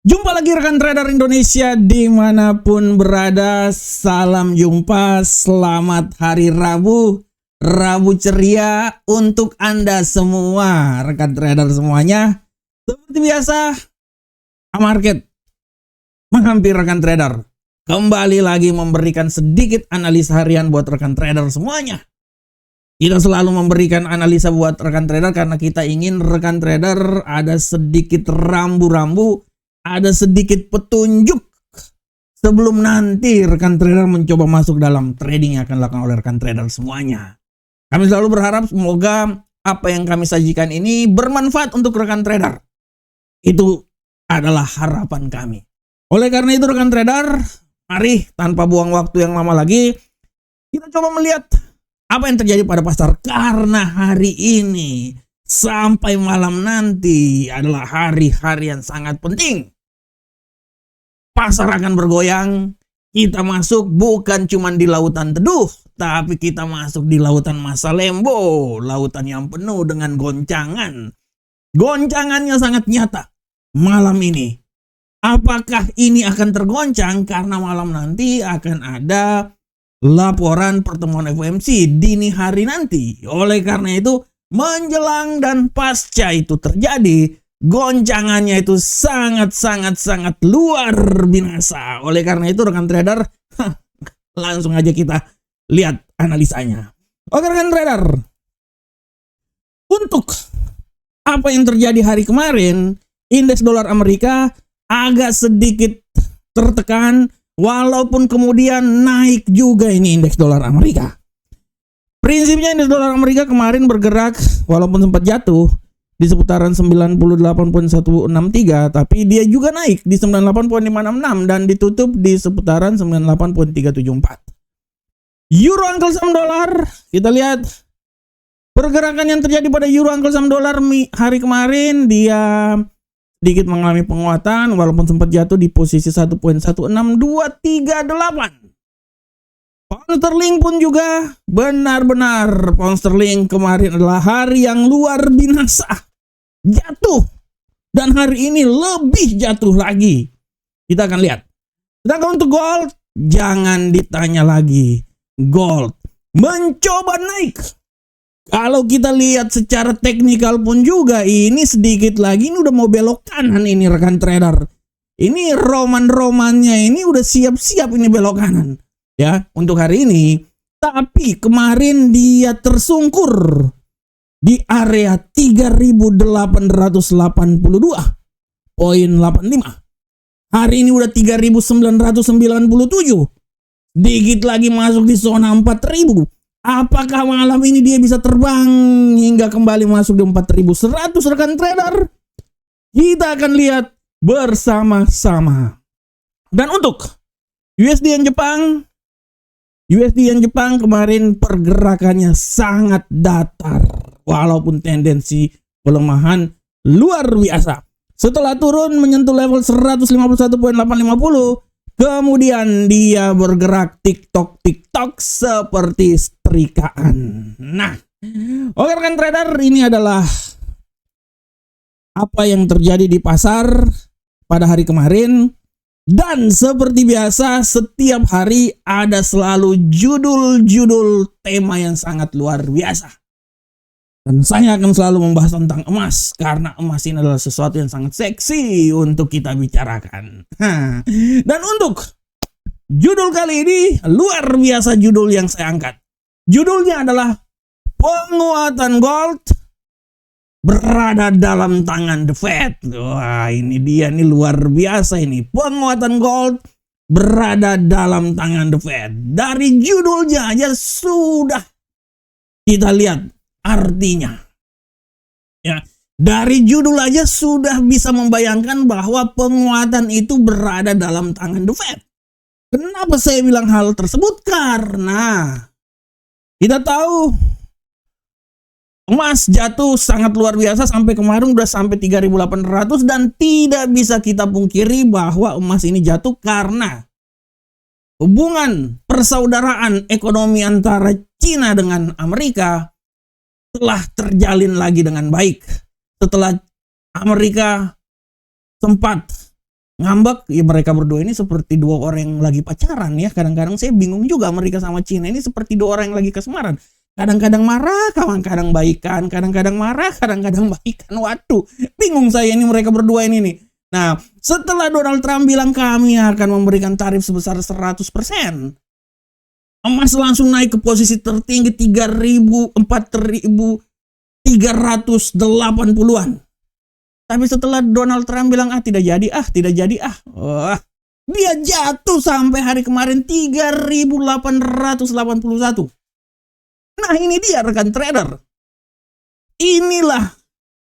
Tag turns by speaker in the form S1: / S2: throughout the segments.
S1: Jumpa lagi rekan trader Indonesia dimanapun berada. Salam jumpa, selamat hari Rabu. Rabu ceria untuk Anda semua, rekan trader semuanya. Seperti biasa, market menghampiri rekan trader. Kembali lagi memberikan sedikit analisa harian buat rekan trader semuanya. Kita selalu memberikan analisa buat rekan trader karena kita ingin rekan trader ada sedikit rambu-rambu, ada sedikit petunjuk sebelum nanti rekan trader mencoba masuk dalam trading yang akan dilakukan oleh rekan trader semuanya. Kami selalu berharap semoga apa yang kami sajikan ini bermanfaat untuk rekan trader. Itu adalah harapan kami. Oleh karena itu rekan trader, mari tanpa buang waktu yang lama lagi, kita coba melihat apa yang terjadi pada pasar. Karena hari ini sampai malam nanti adalah hari-hari yang sangat penting. Pasar akan bergoyang. Kita masuk bukan cuma di lautan teduh, tapi kita masuk di lautan masa lembo. Lautan yang penuh dengan goncangan. Goncangannya sangat nyata malam ini. Apakah ini akan tergoncang? Karena malam nanti akan ada laporan pertemuan FOMC dini hari nanti. Oleh karena itu, menjelang dan pasca itu terjadi, goncangannya itu sangat luar biasa. Oleh karena itu rekan trader, langsung aja kita lihat analisanya. Oke rekan trader, untuk apa yang terjadi hari kemarin, indeks dolar Amerika agak sedikit tertekan, walaupun kemudian naik juga ini indeks dolar Amerika. Prinsipnya indeks dolar Amerika kemarin bergerak walaupun sempat jatuh di seputaran 98.163, tapi dia juga naik di 98.566 dan ditutup di seputaran 98.374. Euro Uncle Sam dolar, kita lihat pergerakan yang terjadi pada Euro Uncle Sam dolar hari kemarin. Dia sedikit mengalami penguatan walaupun sempat jatuh di posisi 1.16238. Pound sterling pun juga benar-benar pound sterling kemarin adalah hari yang luar biasa. Jatuh. Dan hari ini lebih jatuh lagi. Kita akan lihat. Sedangkan untuk gold, jangan ditanya lagi. Gold mencoba naik. Kalau kita lihat secara teknikal pun juga, ini sedikit lagi ini udah mau belok kanan ini rekan trader. Ini roman-romannya ini udah siap-siap ini belok kanan. Ya, untuk hari ini. Tapi kemarin dia tersungkur di area 3.882.85. Hari ini udah 3.997. Dikit lagi masuk di zona 4.000. Apakah malam ini dia bisa terbang hingga kembali masuk di 4.100 rekan trader? Kita akan lihat bersama-sama. Dan untuk USD yen Jepang kemarin pergerakannya sangat datar. Walaupun tendensi pelemahan luar biasa. Setelah turun menyentuh level 151.850, kemudian dia bergerak tiktok seperti setrikaan. Nah, oke rekan trader, ini adalah apa yang terjadi di pasar pada hari kemarin. Dan seperti biasa, setiap hari ada selalu judul-judul tema yang sangat luar biasa. Dan saya akan selalu membahas tentang emas, karena emas ini adalah sesuatu yang sangat seksi untuk kita bicarakan. Dan untuk judul kali ini, luar biasa judul yang saya angkat. Judulnya adalah penguatan gold berada dalam tangan The Fed. Wah, ini dia nih luar biasa ini. Penguatan gold berada dalam tangan The Fed. Dari judulnya aja sudah kita lihat artinya. Ya, dari judul aja sudah bisa membayangkan bahwa penguatan itu berada dalam tangan The Fed. Kenapa saya bilang hal tersebut? Karena kita tahu emas jatuh sangat luar biasa sampai kemarin udah sampai 3.800 dan tidak bisa kita pungkiri bahwa emas ini jatuh karena hubungan persaudaraan ekonomi antara Cina dengan Amerika telah terjalin lagi dengan baik. Setelah Amerika sempat ngambek. Ya mereka berdua ini seperti dua orang yang lagi pacaran ya. Kadang-kadang saya bingung juga Amerika sama Cina ini seperti dua orang yang lagi kasmaran. Kadang-kadang marah, kadang-kadang baikan, kadang-kadang marah, kadang-kadang baikan. Waduh, bingung saya ini mereka berdua ini nih. Nah, setelah Donald Trump bilang kami akan memberikan tarif sebesar 100%, emas langsung naik ke posisi tertinggi 4.380-an. Tapi setelah Donald Trump bilang tidak jadi. Wah, dia jatuh sampai hari kemarin 3.881. Nah, ini dia rekan trader. Inilah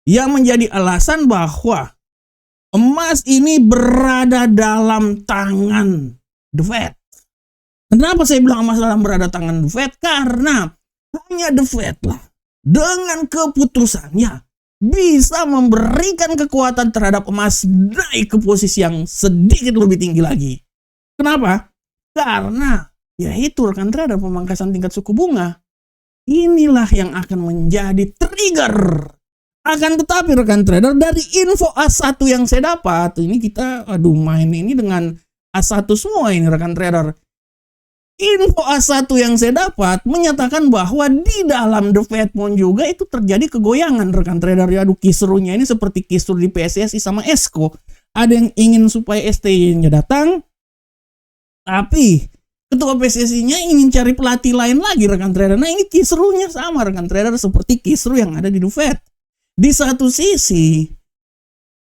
S1: yang menjadi alasan bahwa emas ini berada dalam tangan The Fed. Kenapa saya bilang emas berada tangan The Fed? Karena hanya The Fed lah dengan keputusannya bisa memberikan kekuatan terhadap emas naik ke posisi yang sedikit lebih tinggi lagi. Kenapa? Karena yaitu rekan trader, pemangkasan tingkat suku bunga. Inilah yang akan menjadi trigger. Akan tetapi rekan trader, dari info A1 yang saya dapat, ini kita main ini dengan A1 semua ini rekan trader. Info A1 yang saya dapat menyatakan bahwa di dalam The Fed pun juga itu terjadi kegoyangan rekan trader. Aduh, kisruhnya ini seperti kisruh di PSSI sama Esko. Ada yang ingin supaya STY-nya datang, tapi ketua PSSI-nya ingin cari pelatih lain lagi rekan trader. Nah, ini kisruhnya sama rekan trader seperti kisruh yang ada di The Fed. Di satu sisi,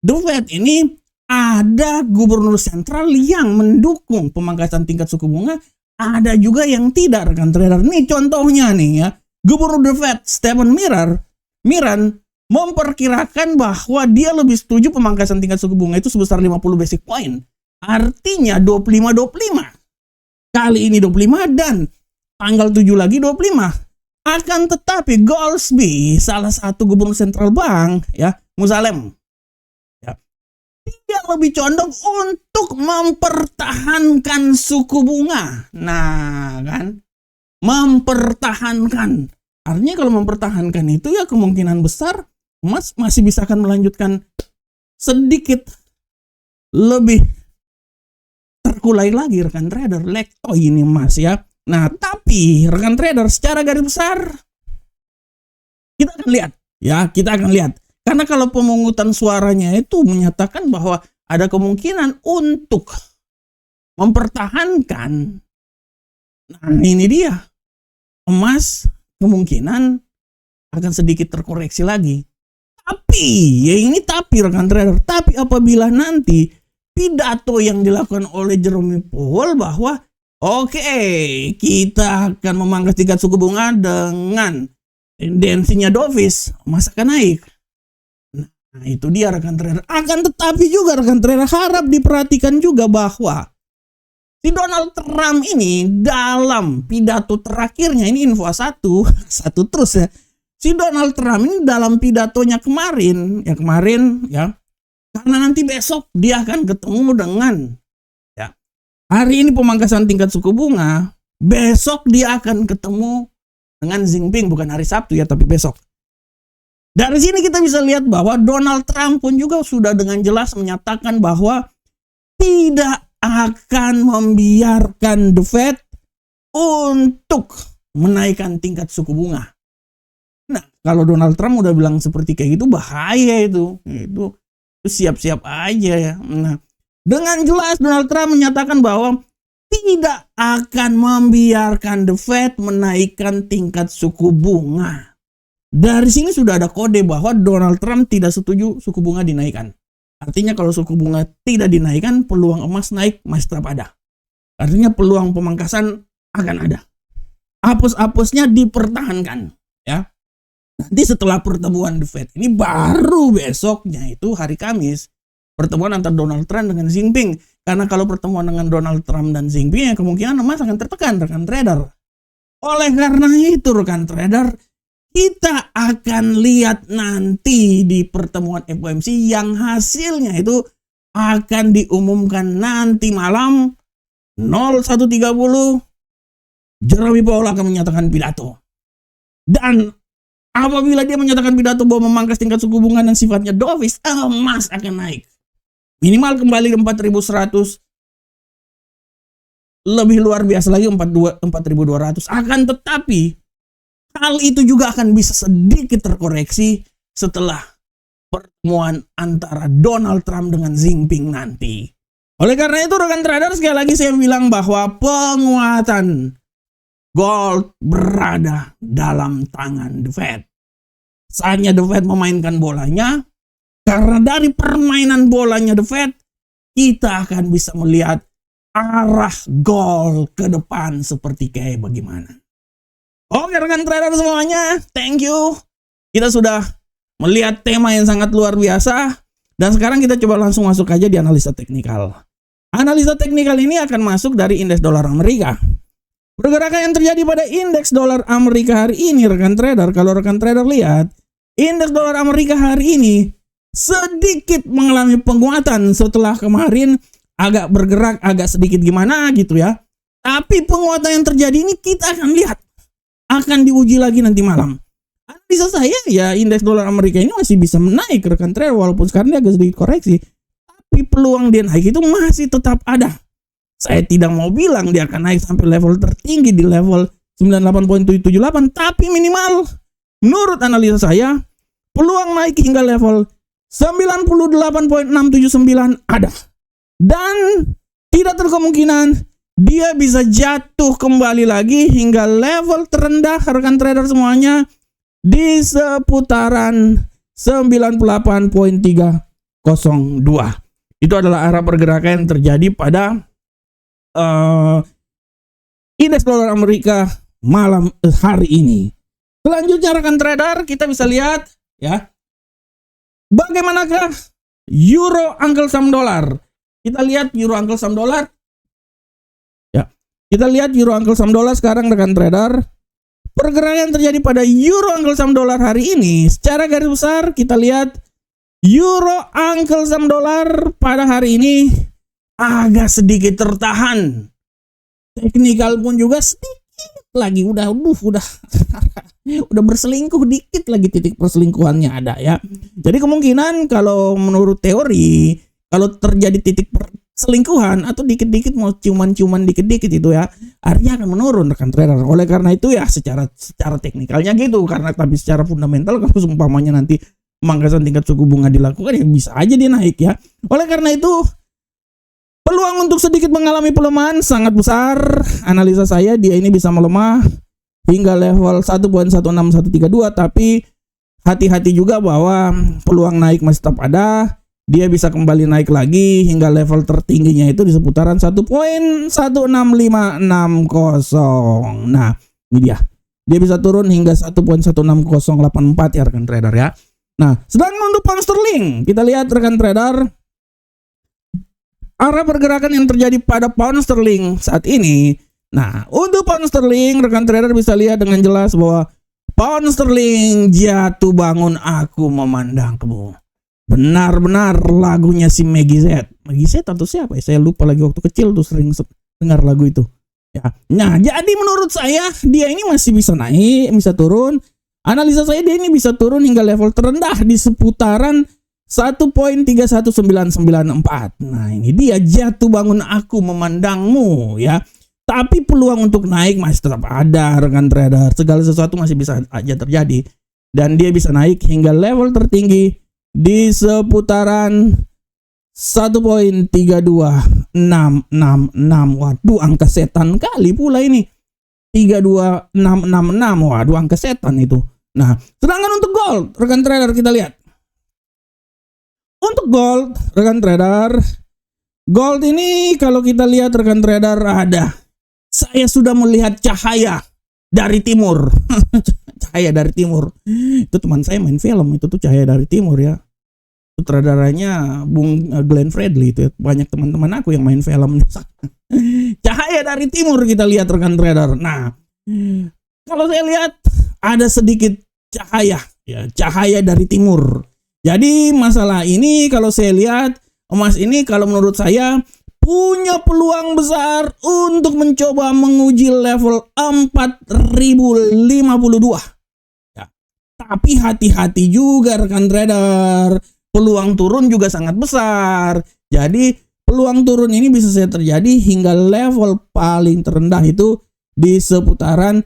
S1: The Fed ini ada gubernur sentral yang mendukung pemangkasan tingkat suku bunga, ada juga yang tidak rekan trader. Nih contohnya nih ya, gubernur The Fed Stephen Miran memperkirakan bahwa dia lebih setuju pemangkasan tingkat suku bunga itu sebesar 50 basic point. Artinya 25. Kali ini 25 dan tanggal 7 lagi 25. Akan tetapi Goolsbee, salah satu gubernur sentral bank ya, Musalem, ya, dia lebih condong untuk mempertahankan suku bunga. Nah kan, mempertahankan. Artinya kalau mempertahankan itu ya kemungkinan besar emas masih bisa akan melanjutkan sedikit lebih terkulai lagi rekan trader. Lekto ini emas ya. Nah, tapi rekan trader secara garis besar kita akan lihat ya, karena kalau pemungutan suaranya itu menyatakan bahwa ada kemungkinan untuk mempertahankan. Nah, ini dia. Emas kemungkinan akan sedikit terkoreksi lagi. Tapi, ya ini tapi rekan trader, tapi apabila nanti pidato yang dilakukan oleh Jerome Powell bahwa oke, kita akan memangkas tingkat suku bunga dengan tendensinya dovish, emas akan naik. Nah, itu dia rekan trader. Akan tetapi juga rekan trader harap diperhatikan juga bahwa si Donald Trump ini dalam pidato terakhirnya, ini info satu terus ya. Si Donald Trump ini dalam pidatonya kemarin ya, karena nanti besok dia akan ketemu dengan ya, hari ini pemangkasan tingkat suku bunga, besok dia akan ketemu dengan Xi Jinping, bukan hari Sabtu ya, tapi besok. Dari sini kita bisa lihat bahwa Donald Trump pun juga sudah dengan jelas menyatakan bahwa tidak akan membiarkan The Fed untuk menaikkan tingkat suku bunga. Nah, kalau Donald Trump udah bilang seperti kayak gitu, bahaya itu siap-siap aja ya. Nah, dengan jelas Donald Trump menyatakan bahwa tidak akan membiarkan The Fed menaikkan tingkat suku bunga. Dari sini sudah ada kode bahwa Donald Trump tidak setuju suku bunga dinaikkan. Artinya kalau suku bunga tidak dinaikkan, peluang emas naik masih tetap ada. Artinya peluang pemangkasan akan ada. Apus-apusnya dipertahankan ya. Nanti setelah pertemuan The Fed ini baru besoknya itu hari Kamis, pertemuan antara Donald Trump dengan Xi Jinping. Karena kalau pertemuan dengan Donald Trump dan Xi Jinping ya kemungkinan emas akan tertekan rekan trader. Oleh karena itu rekan trader, kita akan lihat nanti di pertemuan FOMC yang hasilnya itu akan diumumkan nanti malam 01.30. Jerome Powell akan menyatakan pidato. Dan apabila dia menyatakan pidato bahwa memangkas tingkat suku bunga dan sifatnya dovish, emas akan naik. Minimal kembali ke 4.100. Lebih luar biasa lagi 4.200. Akan tetapi hal itu juga akan bisa sedikit terkoreksi setelah pertemuan antara Donald Trump dengan Xi Jinping nanti. Oleh karena itu rekan trader, sekali lagi saya bilang bahwa penguatan gold berada dalam tangan The Fed. Saatnya The Fed memainkan bolanya, karena dari permainan bolanya The Fed, kita akan bisa melihat arah gold ke depan seperti kayak bagaimana. Oke rekan trader semuanya, thank you. Kita sudah melihat tema yang sangat luar biasa. Dan sekarang kita coba langsung masuk aja di analisa teknikal. Analisa teknikal ini akan masuk dari indeks dolar Amerika. Pergerakan yang terjadi pada indeks dolar Amerika hari ini rekan trader, kalau rekan trader lihat, indeks dolar Amerika hari ini sedikit mengalami penguatan setelah kemarin agak bergerak agak sedikit gimana gitu ya. Tapi penguatan yang terjadi ini kita akan lihat, akan diuji lagi nanti malam. Analisa saya ya indeks dolar Amerika ini masih bisa menaik rekan trader, walaupun sekarang dia agak sedikit koreksi. Tapi peluang dia naik itu masih tetap ada. Saya tidak mau bilang dia akan naik sampai level tertinggi di level 98.78, tapi minimal menurut analisa saya peluang naik hingga level 98.679 ada. Dan tidak terkemungkinan dia bisa jatuh kembali lagi hingga level terendah rekan trader semuanya di seputaran 98.302. Itu adalah arah pergerakan yang terjadi pada indeks dolar Amerika malam hari ini. Selanjutnya rekan trader, kita bisa lihat ya, bagaimanakah euro Uncle Sam dollar. Kita lihat euro Uncle Sam dollar. Ya, kita lihat euro Uncle Sam dollar sekarang rekan trader. Pergerakan yang terjadi pada euro Uncle Sam dollar hari ini secara garis besar kita lihat euro Uncle Sam dollar pada hari ini agak sedikit tertahan. Teknikal pun juga sedikit lagi udah berselingkuh dikit lagi, titik perselingkuhannya ada ya. Jadi kemungkinan kalau menurut teori kalau terjadi titik perselingkuhan atau dikit-dikit mau ciuman-ciuman dikit-dikit itu ya, artinya akan menurun rekan trader. Oleh karena itu ya secara teknikalnya gitu, karena tapi secara fundamental kalau seumpamanya nanti pemangkasan tingkat suku bunga dilakukan ya bisa aja dia naik ya. Oleh karena itu peluang untuk sedikit mengalami pelemahan sangat besar. Analisa saya dia ini bisa melemah hingga level 1.16132, tapi hati-hati juga bahwa peluang naik masih tetap ada. Dia bisa kembali naik lagi hingga level tertingginya itu di seputaran 1.16560. Nah, ini dia. Dia bisa turun hingga 1.16084 ya rekan trader ya. Nah, sedangkan untuk pound sterling, kita lihat rekan trader, arah pergerakan yang terjadi pada pound sterling saat ini. Nah, untuk pound sterling, rekan trader bisa lihat dengan jelas bahwa pound sterling jatuh bangun aku memandangmu. Benar-benar lagunya si Maggie Z. Maggie Z atau siapa ya? Saya lupa lagi, waktu kecil tuh sering dengar lagu itu. Ya. Nah, jadi menurut saya dia ini masih bisa naik, bisa turun. Analisa saya dia ini bisa turun hingga level terendah di seputaran 1.31994. Nah, ini dia jatuh bangun aku memandangmu ya. Tapi peluang untuk naik masih tetap ada rekan trader. Segala sesuatu masih bisa aja terjadi. Dan dia bisa naik hingga level tertinggi di seputaran 1.32666. Waduh, angka setan kali pula ini. 32666. Waduh, angka setan itu. Nah, sedangkan untuk gold, rekan trader kita lihat. Untuk gold, rekan trader, gold ini kalau kita lihat rekan trader ada. Saya sudah melihat cahaya dari timur. Cahaya dari timur. Itu teman saya main film, itu tuh Cahaya dari Timur ya. Sutradaranya Bung Glenn Fredly itu ya. Banyak teman-teman aku yang main film. Cahaya dari timur kita lihat rekan trader. Nah, kalau saya lihat ada sedikit cahaya ya, cahaya dari timur. Jadi masalah ini kalau saya lihat emas ini kalau menurut saya punya peluang besar untuk mencoba menguji level 4052. Ya. Tapi hati-hati juga rekan trader. peluang turun juga sangat besar. Jadi peluang turun ini bisa saja terjadi hingga level paling terendah itu di seputaran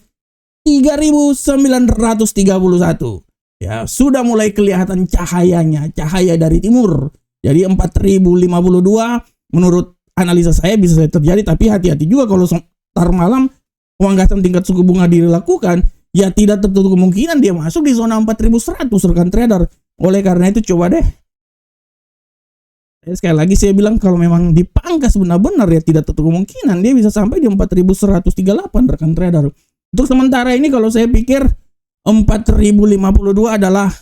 S1: 3.931. Ya, sudah mulai kelihatan cahayanya, cahaya dari timur. Jadi 4.052 menurut analisa saya bisa saja terjadi, tapi hati-hati juga kalau ntar malam pemangkasan tingkat suku bunga dilakukan, ya tidak tertutup kemungkinan dia masuk di zona 4.100 rekan trader. Oleh karena itu coba deh. Sekali lagi saya bilang kalau memang dipangkas benar-benar ya tidak tertutup kemungkinan dia bisa sampai di 4.138 rekan trader. Untuk sementara ini kalau saya pikir 4.052 adalah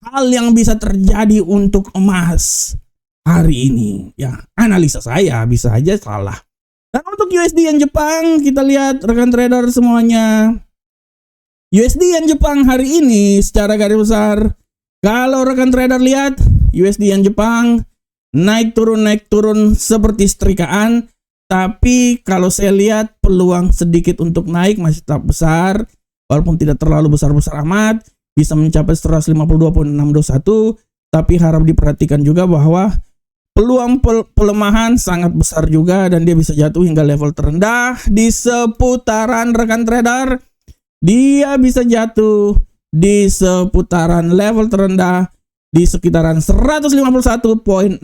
S1: hal yang bisa terjadi untuk emas hari ini. Ya, analisa saya bisa aja salah. Dan untuk USD yen Jepang kita lihat rekan trader semuanya. USD yen Jepang hari ini secara garis besar kalau rekan trader lihat USD yen Jepang naik turun seperti setrikaan, tapi kalau saya lihat peluang sedikit untuk naik masih tetap besar, walaupun tidak terlalu besar-besar amat, bisa mencapai 152.621, tapi harap diperhatikan juga bahwa peluang pelemahan sangat besar juga dan dia bisa jatuh hingga level terendah di seputaran rekan trader. Dia bisa jatuh di seputaran level terendah di sekitaran 151.613.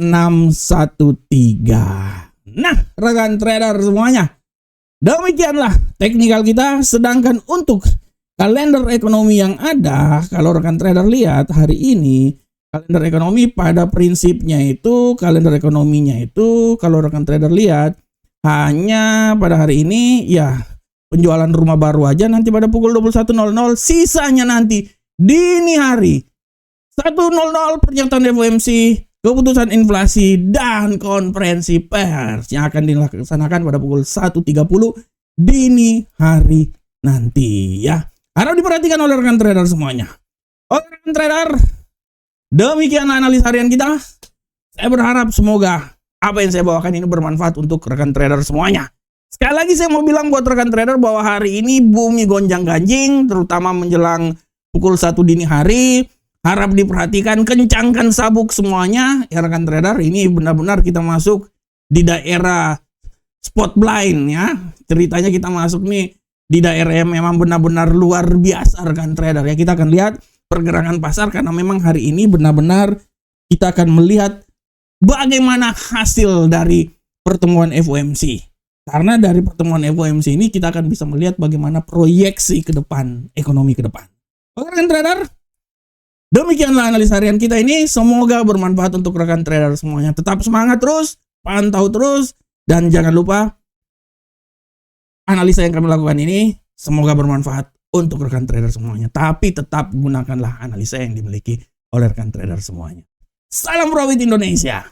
S1: Nah, rekan trader semuanya, demikianlah teknikal kita. Sedangkan untuk kalender ekonomi yang ada, kalau rekan trader lihat hari ini, kalender ekonomi pada prinsipnya itu, kalender ekonominya itu, kalau rekan trader lihat, hanya pada hari ini, ya penjualan rumah baru aja nanti pada pukul 21.00, sisanya nanti dini hari 1.00 pernyataan FOMC, keputusan inflasi, dan konferensi pers yang akan dilaksanakan pada pukul 1.30 dini hari nanti ya. Harap diperhatikan oleh rekan trader semuanya. Oke rekan trader, demikian analis harian kita. Saya berharap semoga apa yang saya bawakan ini bermanfaat untuk rekan trader semuanya. Sekali lagi saya mau bilang buat rekan trader bahwa hari ini bumi gonjang-ganjing, terutama menjelang pukul 1 dini hari. Harap diperhatikan, kencangkan sabuk semuanya ya rekan trader. Ini benar-benar kita masuk di daerah spot blind ya. Ceritanya kita masuk nih di daerah yang memang benar-benar luar biasa rekan trader ya. Kita akan lihat pergerakan pasar karena memang hari ini benar-benar kita akan melihat bagaimana hasil dari pertemuan FOMC. Karena dari pertemuan FOMC ini kita akan bisa melihat bagaimana proyeksi ke depan, ekonomi ke depan. Oke rekan trader, demikianlah analis harian kita ini. Semoga bermanfaat untuk rekan trader semuanya. Tetap semangat terus, pantau terus, dan jangan lupa analisa yang kami lakukan ini semoga bermanfaat untuk rekan trader semuanya. Tapi tetap gunakanlah analisa yang dimiliki oleh rekan trader semuanya. Salam Profit Indonesia.